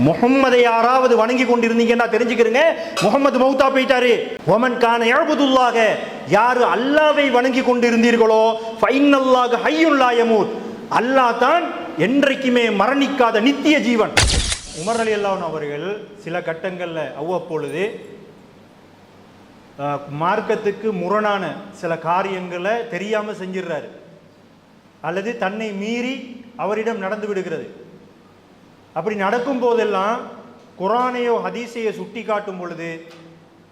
முகம்மதை யாராவது வணங்கி கொண்டிருந்தீங்கன்னா தெரிஞ்சுக்கிறீங்க, முகமது மௌத்தா போயிட்டாரு. ஒமன் கான யஅபுதுல்லாஹ, யாரு அல்லாஹ்வை வணங்கி கொண்டிருந்தீர்களோ ஃபைனல்லாஹு ஹய்யுல் லா யமூத், அல்லாஹ் தான் என்றைக்குமே மரணிக்காத நித்திய ஜீவன். உமர் ரலியல்லாஹு அன்ஹு அவர்கள் சில கட்டங்கள்ல அவ்வப்பொழுது மார்க்கத்துக்கு முரணான சில காரியங்களை தெரியாம செஞ்சிடறாரு, அல்லது தன்னை மீறி அவரிடம் நடந்து விடுகிறது. அப்படி நடக்கும் போதெல்லாம் குர்ஆனையோ ஹதீஸையோ சுட்டி காட்டும் பொழுது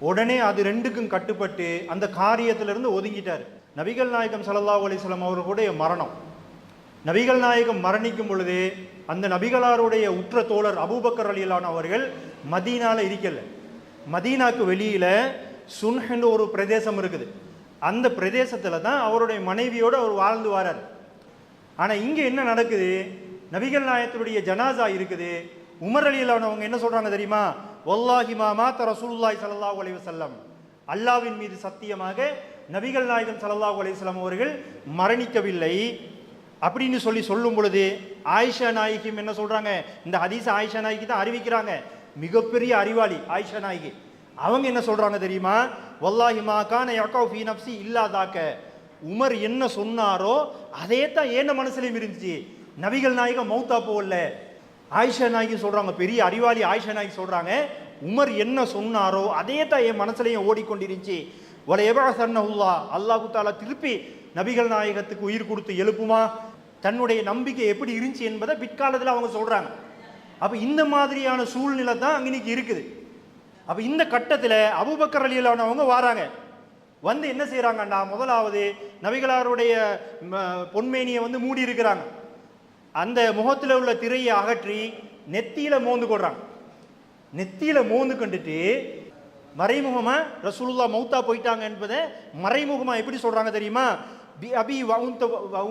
உடனே அது ரெண்டுக்கும் கட்டுப்பட்டு அந்த காரியத்திலிருந்து ஒதுங்கிட்டார். நபிகள் நாயகம் ஸல்லல்லாஹு அலைஹி வஸல்லம் அவர்களுடைய மரணம், நபிகள் நாயகம் மரணிக்கும் பொழுது அந்த நபிகளாருடைய உற்ற தோழர் அபூபக்கர் ரலியல்லாஹு அன்ஹு அவர்கள் மதீனால இருக்கல. மதீனாக்கு வெளியில சுன்ஹ் ஒரு பிரதேசம் இருக்குது. அந்த பிரதேசத்துல தான் அவருடைய மனைவியோடு அவர் வாழ்ந்து வரார். ஆனா இங்க என்ன நடக்குது, நபிகள் நாயகத்துடைய ஜனாசா இருக்குது. உமர் ரலியல்லாஹு அன்ஹு அவங்க என்ன சொல்றாங்க தெரியுமா, வல்லாஹி மா மாத ரசூலுல்லாஹி ஸல்லல்லாஹு அலைஹி வஸல்லம், அல்லாஹ்வின் மீது சத்தியமாக நபிகள் நாயகம் ஸல்லல்லாஹு அலைஹி வஸல்லம் அவர்கள் மரணிக்கவில்லை அப்படின்னு சொல்லும் பொழுது ஆயிஷா நாயகி என்ன சொல்றாங்க, இந்த ஹதீஸ் ஆயிஷா நாயகி தான் அறிவிக்கிறாங்க, மிகப்பெரிய அறிவாளி ஆயிஷா நாயகி. அவங்க என்ன சொல்றாங்க தெரியுமா, வல்லாஹி மா கான யகௌ ஃபீ நஃப்ஸி இல்லா தாக்க, உமர் என்ன சொன்னாரோ அதே தான் ஏன மனசுலயும் இருந்துச்சு, நபிகள் நாயகம் மௌத்தா போகல. ஆயிஷா நாயகி சொல்றாங்க, பெரிய அறிவாளி ஆயிஷா நாயகி சொல்றாங்க, உமர் என்ன சொன்னாரோ அதே தான் என் மனசுலயும் ஓடிக்கொண்டிருந்துச்சு. வல யபஅஸன்னஹுல்லாஹ், அல்லாஹ் தஆலா திருப்பி நபிகள் நாயகத்துக்கு உயிர் கொடுத்து எழுப்புமா, தன்னுடைய நம்பிக்கை எப்படி இருந்துச்சு என்பதை பிற்காலத்தில் அவங்க சொல்றாங்க. அப்ப இந்த மாதிரியான சூழ்நிலை தான் அன்னைக்கு இருக்குது. அப்ப இந்த கட்டத்தில் அபூபக்கர் ரலியல்லாஹு அன்ஹு அவங்க வராங்க. வந்து என்ன செய்யறாங்கன்னா, முதலாவது நபிகளாருடைய பொன்மேனியை மூடி இருக்கிறாங்க. அந்த முகத்தில் உள்ள திரையை அகற்றி நெத்தியில மோந்து கொள்றாங்க. நெத்தியில மோந்து கண்டுட்டு மறைமுகமா ரசூலுல்லாஹ் மௌத்தா போயிட்டாங்க என்பதை மறைமுகமா எப்படி சொல்றாங்க தெரியுமா, பி அபி வ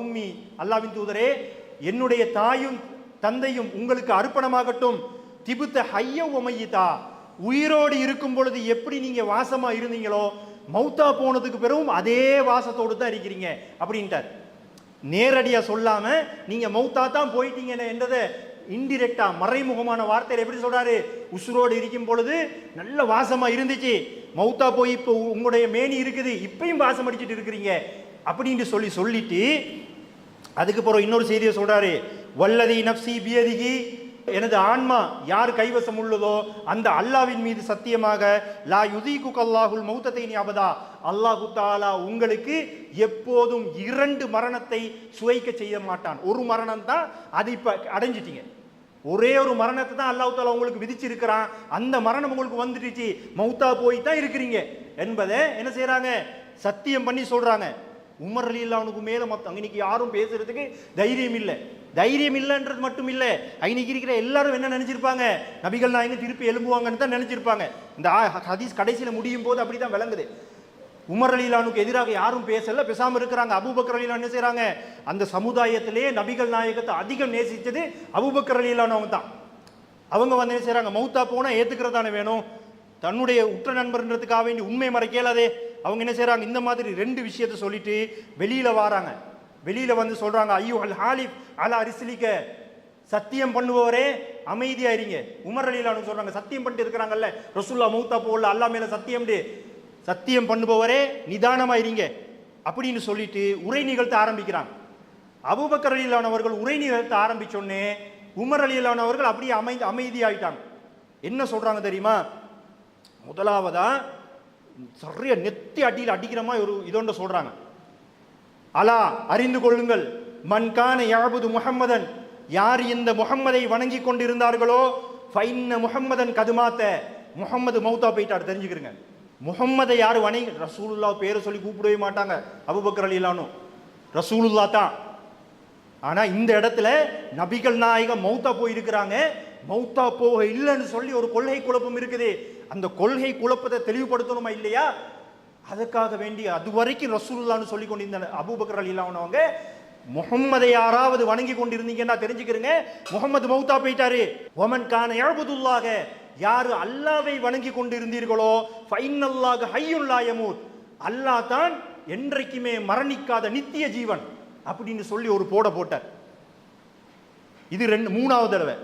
உம்மி, அல்லாஹ்வின் தூதரே என்னுடைய தாயும் தந்தையும் உங்களுக்கு அர்ப்பணமாகட்டும், திபுத்த ஹய்ய உமையிதா, உயிரோடு இருக்கும் பொழுது எப்படி நீங்க வாசமா இருந்தீங்களோ மௌத்தா போனதுக்கு பிறகும் அதே வாசத்தோடு தான் இருக்கிறீங்க அப்படின்ட்டார். நேரடியா சொல்லாம நீங்க மௌத்தா தான் போயிட்டீங்க என்றதை இன்டிரெக்டா மறைமுகமான வார்த்தையில எப்படி சொல்றாரு, உசுரோடு இருக்கும் பொழுது நல்ல வாசமா இருந்துச்சு, மௌத்தா போய் இப்போ உங்களுடைய மேனி இருக்குது, இப்பயும் வாசம் அடிச்சுட்டு இருக்கிறீங்க அப்படின்னு சொல்லிட்டு அதுக்கு பிறகு இன்னொரு செய்தியை சொல்றாரு, வல்லதி நஃப்ஸி பியதிஹி, எனது ஆன்மா யார் கைவசம் உள்ளதோ அந்த அல்லாஹ்வின் மீது சத்தியமாக, லா யுதீகுகல்லாஹுல் மௌத்தத்தைனி அபதா, அல்லாஹு தஆலா உங்களுக்கு எப்போதும் இரண்டு மரணத்தை சுவைக்க செய்ய மாட்டான். ஒரு மரணம் தான், அது இப்ப அடைஞ்சிட்டீங்க, ஒரே ஒரு மரணத்தை தான் அல்லாஹ் தஆலா உங்களுக்கு விதிச்சிருக்கிறான், அந்த மரணம் உங்களுக்கு வந்துடுச்சு, மௌத்தா போய் தான் இருக்கிறீங்க என்பதை என்ன செய்யறாங்க, சத்தியம் பண்ணி சொல்றாங்க. உமர் ரலியல்லாஹு அன்ஹுக்கு மேல இன்னைக்கு யாரும் பேசுறதுக்கு தைரியம் இல்லை. தைரியம் இல்லைன்றது மட்டும் இல்லை, இன்னைக்கு இருக்கிற எல்லாரும் என்ன நினைச்சிருப்பாங்க, நபிகள் நாயகம் திருப்பி எழும்புவாங்கன்னு தான் நினைச்சிருப்பாங்க. இந்த ஹதீஸ் கடைசியில் முடியும் போது அப்படிதான் விளங்குது. உமர் ரலியல்லாஹு அன்ஹுக்கு எதிராக யாரும் பேசல, பேசாம இருக்கிறாங்க. அபூபக்கர் ரலியல்லாஹு அன்ஹு என்ன செய்றாங்க, அந்த சமுதாயத்திலே நபிகள் நாயகத்தை அதிகம் நேசிச்சது அபூபக்கர் ரலியல்லாஹு அன்ஹு தான். அவங்க என்ன செய்றாங்க, மௌத்தா போனா ஏத்துக்கிறதானே வேணும், தன்னுடைய உற்ற நண்பர்ன்றதுக்காக வேண்டி உண்மை மறைக்கலாதே. அவங்க என்ன செய்றாங்க, இந்த மாதிரி ரெண்டு விஷயத்தை சொல்லிட்டு வெளியில வராங்க. வெளியில சொல்றாங்க, ஐயுல் ஹாலிஃப் அலா ரிஸ்லிக, சத்தியம் பண்ணுபவரே அமைதியா இருங்க. உமர் ரலியல்லாஹு அன்ஹு சொல்றாங்க, சத்தியம் பண்ணிட்டு இருக்கிறாங்கல்ல ரசூலுல்லாஹ் மௌத்தா போகல, அல்லாஹ் மேல சத்தியம் பண்ணுபவரே நிதானமா இருங்க அப்படின்னு சொல்லிட்டு உரை நிகழ்த்த ஆரம்பிக்கிறாங்க. அபூபக்கர் ரலியல்லாஹு அன்ஹு அவர்கள் உரை நிகழ்த்த ஆரம்பிச்சோன்னே உமர் ரலியல்லாஹு அன்ஹு அவர்கள் அப்படியே அமைதியாயிட்டாங்க. என்ன சொல்றாங்க தெரியுமா, முதலாவதா சரியா நெத்தி அடியில் அடிக்கிற மாதிரி ஒரு இதோண்ட சொல்றாங்க, அலா அறிந்து கொள்ளுங்கள், மன்கான யஅபுது முஹம்மதன், யார் இந்த முஹம்மதை வணங்கி கொண்டிருந்தார்களோ ஃபைன்ன முஹம்மதன் கதுமாத்த, முஹம்மது மௌத்தா போயிட்டார் தெரிஞ்சுக்கிறங்க. முஹம்மதை யார் வணங்கி, ரசூலுல்லாஹ் பேரை சொல்லி கூப்பிடவே மாட்டாங்க அபூபக்கர் ரலியல்லாஹு அன்ஹு, ரசூலுல்லாஹ் தான். ஆனா இந்த இடத்துல நபிகள் நாயகம் மௌத்தா போயிருக்கிறாங்க, மௌத்தா போக இல்லைன்னு சொல்லி ஒரு கொள்கை குழப்பம் இருக்குது. அந்த கொள்கை குழப்பத்தை தெளிவுபடுத்தணுமா இல்லையா, அதுக்காக வேண்டி அது வரைக்கும் ரசூலுல்லாஹ்னு சொல்லி கொண்டிருந்த அபூபக்கர் ரலியல்லாஹு அன்ஹு அவங்க, முஹம்மதை யாராவது வணங்கி கொண்டிருந்தீங்கன்னா தெரிஞ்சுக்கிறீங்க, முஹம்மது மௌத்தா போயிட்டாரு. ஒமன் கான யஅபுதுல்லாஹ, யாரு அல்லாஹ்வை வணங்கி கொண்டிருந்தீர்களோ ஃபைனல்லாஹு ஹய்யுல் லா யமூத், அல்லாஹ் தான் என்றைக்குமே மரணிக்காத நித்திய ஜீவன் அப்படின்னு சொல்லி ஒரு போட்டார். இது மூணாவது தடவை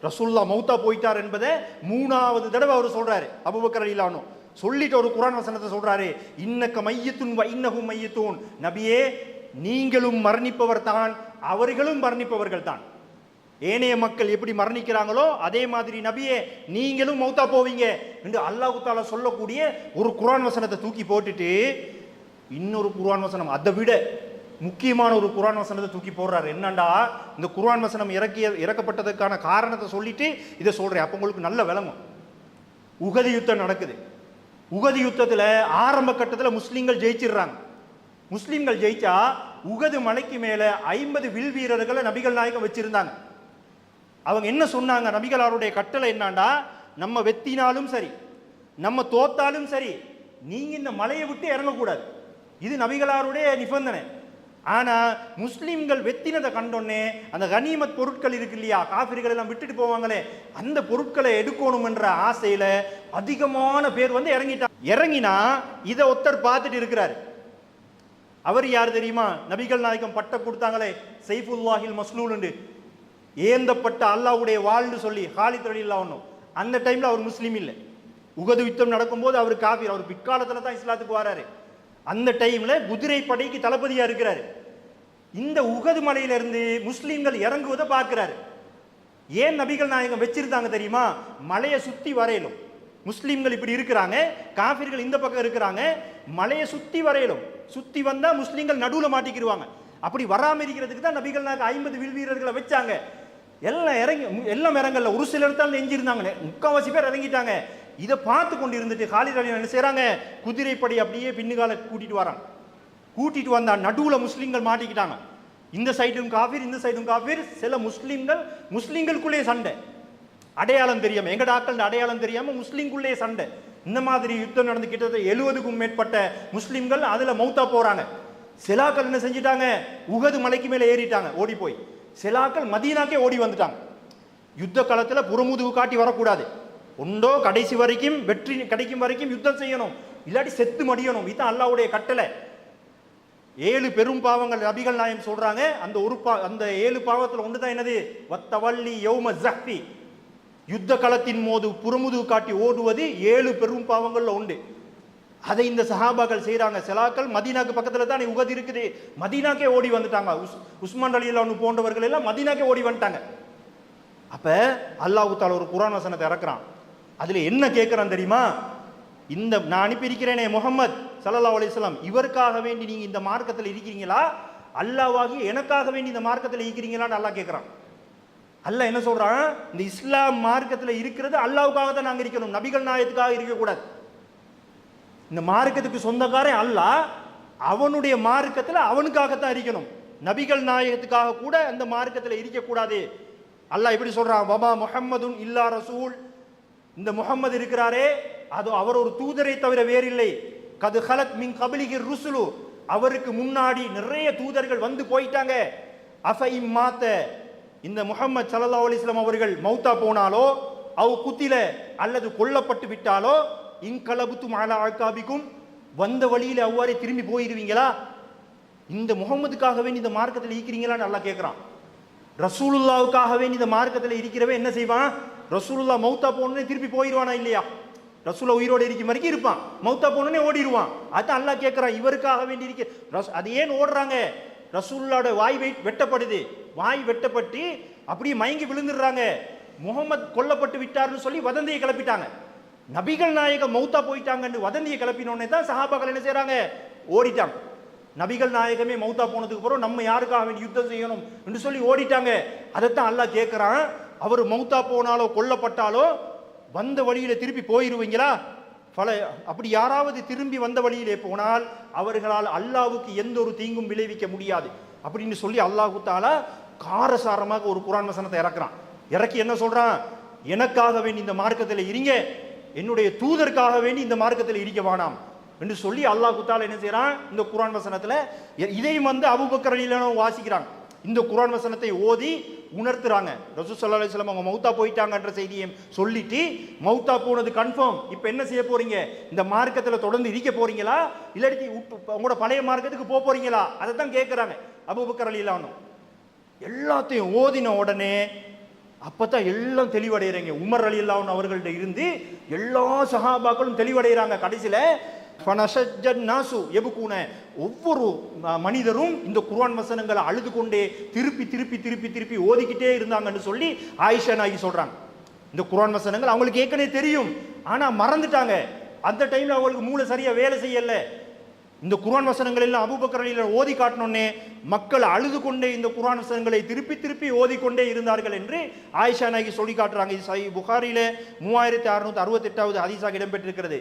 ரசூல்லா மௌத்தா போயிட்டார் என்பதை 3வது தடவை அவர் சொல்றாரு. அபூபக்கர் ரலியல்லாஹு அன்ஹு சொல்லிட்டு ஒரு குர்ஆன் வசனத்தை சொல்றாரு, இன்னக்க மையத்துன் வ இன்னஹும் மையத்தூன், நபியே நீங்களும் மரணிப்பவர் தான், அவர்களும் மரணிப்பவர்கள் தான். ஏனைய மக்கள் எப்படி மரணிக்கிறாங்களோ அதே மாதிரி நபியே நீங்களும் மௌத்தா போவீங்க என்று அல்லாஹ் தஆலா சொல்லக்கூடிய ஒரு குர்ஆன் வசனத்தை தூக்கி போட்டுட்டு இன்னொரு குர்ஆன் வசனம் அதை விட முக்கியமான ஒரு குர்ஆன் வசனத்தை தூக்கி போடுறாரு. என்னண்டா, இந்த குர்ஆன் வசனம் இறக்கப்பட்டதுக்கான காரணத்தை சொல்லிட்டு இதை சொல்றேன், அப்போ உங்களுக்கு நல்ல விளங்கும். உஹது யுத்தம் நடக்குது. உஹது யுத்தத்தில் ஆரம்ப கட்டத்தில் முஸ்லீம்கள் ஜெயிச்சிடுறாங்க. முஸ்லீம்கள் ஜெயிச்சா உஹது மலைக்கு மேலே 50 வில் வீரர்களை நபிகள் நாயகம் வச்சிருந்தாங்க. அவங்க என்ன சொன்னாங்க, நபிகளாருடைய கட்டளை என்னாண்டா, நம்ம வெத்தினாலும் சரி நம்ம தோத்தாலும் சரி நீங்க இந்த மலையை விட்டு இறங்கக்கூடாது. இது நபிகளாருடைய நிபந்தனை. ஆனா முஸ்லிம்கள் வெத்தினதை கண்டோன்னே அந்த கனிமத் பொருட்கள் இருக்கு இல்லையா, காஃபிர்கள் எல்லாம் விட்டுட்டு போவாங்களே, அந்த பொருட்களை எடுக்கணும் என்ற ஆசையில அதிகமான பேர் வந்து இறங்கினா இதை ஒருத்தர் பார்த்துட்டு இருக்கிறாரு. அவர் யார் தெரியுமா? நபிகள் நாயகம் பட்ட கொடுத்தாங்களே சைஃபுல்லாஹில் மஸ்லூல், ஏந்தப்பட்ட அல்லாஹ்வுடைய வாழ்னு சொல்லி ஹாலித் ரலியல்லாஹு அன்ஹு. அந்த டைம்ல அவர் முஸ்லீம் இல்லை. உஹது யுத்தம் நடக்கும்போது அவர் காஃபிர். அவர் பிற்காலத்துல தான் இஸ்லாத்துக்கு வராரு. அந்த டைம்ல குதிரை படைக்கு தளபதியா இருக்கிறாரு. இந்த உஹது மலையிலிருந்து முஸ்லீம்கள் இறங்குவதை பார்க்கிறாரு. ஏன் நபிகள் நாயகம் வச்சிருந்தாங்க தெரியுமா? மலையை சுத்தி வரையிலும் முஸ்லீம்கள் இப்படி இருக்கிறாங்க, காஃபிர்கள் இந்த பக்கம் இருக்கிறாங்க, மலையை சுத்தி வரையிலும், சுத்தி வந்தா முஸ்லீம்கள் நடுவுல மாட்டிக்கிடுவாங்க. அப்படி வராம இருக்கிறதுக்கு தான் நபிகள் நாயகம் 50 வில் வீரர்களை வச்சாங்க. எல்லாம் இறங்கல, ஒரு சில இடத்தால் எஞ்சிருந்தாங்க, முக்காவாசி பேர் இறங்கிட்டாங்க. இதை பார்த்து கொண்டு இருந்துட்டு காலித் ரலியல்லாஹு அன்ஹு என்ன செய்றாங்க, குதிரைப்படி அப்படியே பின்னுகால கூட்டிட்டு வராங்க. கூட்டிட்டு வந்தா நடுவுல முஸ்லீம்கள் மாட்டிக்கிட்டாங்க. இந்த சைடும் காஃபிர், இந்த சைடும் காஃபிர். சில முஸ்லீம்களுக்குள்ளே சண்டை, அடையாளம் தெரியாம, எங்கட ஆட்கள் அடையாளம் தெரியாம முஸ்லீம்குள்ளே சண்டை. இந்த மாதிரி யுத்தம் நடந்து கிட்டத்தட்ட 70க்கும் மேற்பட்ட முஸ்லீம்கள் அதுல மௌத்தா போறாங்க. சிலாக்கள் என்ன செஞ்சிட்டாங்க, உஹது மலைக்கு மேலே ஏறிட்டாங்க ஓடி போய். சிலாக்கள் மதீனாக்கே ஓடி வந்துட்டாங்க. யுத்த காலத்தில் புறமுதுகு காட்டி வரக்கூடாது, ஒன்றோ கடைசி வரைக்கும் வெற்றி கிடைக்கும் வரைக்கும் யுத்தம் செய்யணும், இல்லாட்டி செத்து மடியணும். இதுதான் அல்லாஹ்வுடைய கட்டளை. 7 பெரும் பாவங்கள் நபிகள் நாயகம் சொல்றாங்க. அந்த அந்த 7 பாவத்தில் ஒன்று தான் என்னது, வத்தவல்லி யௌம ஸஹ்ஃபி, யுத்த களத்தின் போது புறமுதுகு காட்டி ஓடுவது 7 பெரும் பாவங்கள்ல உண்டு. அதை இந்த சஹாபாக்கள் செய்யறாங்க. சிலாக்கள் மதீனாக்கு பக்கத்துல தான் உஹது இருக்குது, மதீனாக்கே ஓடி வந்துட்டாங்க. உஸ்மான் ரலியல்லாஹு அன்ஹு போன்றவர்கள் எல்லாம் மதீனாக்கே ஓடி வந்துட்டாங்க. அப்ப அல்லாஹ் தஆலா ஒரு குர்ஆன் வசனத்தை இறக்குறான். அதுல என்ன கேட்கிறான் தெரியுமா? இந்த நான் அனுப்பி இருக்கிறேனே முஹம்மத் ஸல்லல்லாஹு அலைஹி வஸல்லம், இவருக்காக வேண்டி நீங்க இந்த மார்க்கத்தில் இருக்கிறீங்களா, அல்லாஹ்வாகி எனக்காக வேண்டி இந்த மார்க்கத்தில் இருக்கிறீங்களான்னு அல்லாஹ் கேட்கிறான். அல்லாஹ் என்ன சொல்றான், இந்த இஸ்லாம் மார்க்கத்தில் இருக்கிறது அல்லாஹ்வுக்காக தான் நாங்க இருக்கணும், நபிகள் நாயகத்துக்காக இருக்கக்கூடாது. இந்த மார்க்கத்துக்கு சொந்தக்காரன் அல்லாஹ், அவனுடைய மார்க்கத்தில் அவனுக்காகத்தான் இருக்கணும், நபிகள் நாயகத்துக்காக கூட அந்த மார்க்கத்தில் இருக்கக்கூடாது. அல்லாஹ் எப்படி சொல்றான், வமா முஹம்மதுன் இல்லா ரசூல், இந்த முஹம்மது இருக்கிறாரே அது அவர் ஒரு தூதரை தவிர வேறில்லை. கது ஹலத் மின் கபிலிஹி ருசுலு, அவருக்கு முன்னாடி நிறைய தூதர்கள் வந்து போயிட்டாங்க. அஃப இம்மாத்த, இந்த முஹம்மது ஸல்லல்லாஹு அலைஹி வஸல்லம் அவர்கள் மௌத்தா போனாலோ, அவ் குத்தில அல்லது கொல்லப்பட்டு விட்டாலோ, இன்கலபுத்தும் அலா அகாபிக்கும், வந்த வழியில அவ்வாறே திரும்பி போயிருவீங்களா? இந்த முஹம்மதுக்காக வேண்டி இந்த மார்க்கத்தில் இருக்கிறீங்களான்னு அல்லாஹ் கேட்கிறான். ரசூலுல்லாவுக்காக வேண்டி இந்த மார்க்கத்தில் இருக்கிறவன் என்ன செய்வான், ரசூலுல்லா மௌத்தா போனே திருப்பி போயிடுவானா இல்லையா? ரசூலுல்லா உயிரோடு இருக்கும் வரைக்கும் இருப்பான், மௌத்தா போனே ஓடிடுவான். அதான் அல்லாஹ் கேட்கிறான், இவருக்காக வேண்டி இருக்க. அது ஏன் ஓடுறாங்க? ரசூலுல்லாவோட வாய் வெட்டப்படுது, வாய் வெட்டப்பட்டு அப்படியே மயங்கி விழுந்துடுறாங்க. முகமது கொல்லப்பட்டு விட்டார்னு சொல்லி வதந்தியை கிளப்பிட்டாங்க. நபிகள் நாயகம் மௌத்தா போயிட்டாங்கன்னு வதந்தியை கிளப்பினோடனே தான் சஹாபாக்கள் என்ன செய்யறாங்க, ஓடிட்டாங்க. நபிகள் நாயகமே மௌத்தா போனதுக்கு அப்புறம் நம்ம யாருக்காக வேண்டி யுத்தம் செய்யணும் என்று சொல்லி ஓடிட்டாங்க. அதைத்தான் அல்லாஹ் கேட்கிறான், அவர் மௌத்தா போனாலோ கொல்லப்பட்டாலோ வந்த வழியில திருப்பி போயிருவீங்களா? அப்படி யாராவது திரும்பி வந்த வழியிலே போனால் அவர்களால் அல்லாஹ்வுக்கு எந்த ஒரு தீங்கும் விளைவிக்க முடியாது அப்படின்னு சொல்லி அல்லாஹ் தஆலா காரசாரமாக ஒரு குர்ஆன் வசனத்தை இறக்குறான். இறக்கி என்ன சொல்றான், எனக்காக வேண்டி இந்த மார்க்கத்தில் இருங்க, என்னுடைய தூதருக்காக வேண்டி இந்த மார்க்கத்தில் இருக்க வேணாம் என்று சொல்லி அல்லாஹ் தஆலா என்ன செய்யறான், இந்த குர்ஆன் வசனத்துல இதையும் வந்து அபூபக்கர் ரலியல்லாஹு அன்ஹு வாசிக்கிறாங்க. இந்த குர்ஆன் வசனத்தை ஓதி உணர்த்துறாங்க. ரசூல் ஸல்லல்லாஹு அலைஹி வஸல்லம் அவங்க மௌத்தா போயிட்டாங்கன்ற செய்தியை சொல்லிட்டு, மௌத்தா போனது கன்ஃபார்ம், இப்போ என்ன செய்ய போறீங்க, இந்த மார்க்கத்தில் தொடர்ந்து இருக்க போறீங்களா, இல்லாட்டி உங்களோட பழைய மார்க்கத்துக்கு போக போறீங்களா, அதை தான் கேட்குறாங்க அபூபக்கர் ரலியல்லாஹு அன்ஹு. எல்லாத்தையும் ஓதின உடனே அப்பதான் எல்லாம் தெளிவடைகிறாங்க. உமர் ரலியல்லாஹு அன்ஹு அவர்கள்ட்ட இருந்து எல்லா சஹாபாக்களும் தெளிவடைகிறாங்க. கடைசியில ஒவ்வொரு மனிதரும் இந்த குர்ஆன் வசனங்களை அழுது கொண்டே திருப்பி திருப்பி திருப்பி திருப்பி ஓதிக்கிட்டே இருந்தாங்கன்னு சொல்லி ஆயிஷா நாயகி சொல்றாங்க. இந்த குர்ஆன் வசனங்கள் அவங்களுக்கு ஏற்கனவே தெரியும், ஆனா மறந்துட்டாங்க. அந்த டைம்ல அவங்களுக்கு மூளை சரியா வேலை செய்யல. இந்த குர்ஆன் வசனங்கள் எல்லாம் அபூபக்கர் ரலியல்லாஹு ஓதி காட்டணுன்னே மக்கள் அழுது கொண்டே இந்த குர்ஆன் வசனங்களை திருப்பி திருப்பி ஓதிக்கொண்டே இருந்தார்கள் என்று ஆயிஷா நாயகி சொல்லி காட்டுறாங்க. இது சஹீஹ் புகாரியில 3668வது ஹதீஸாக இடம்பெற்றிருக்கிறது.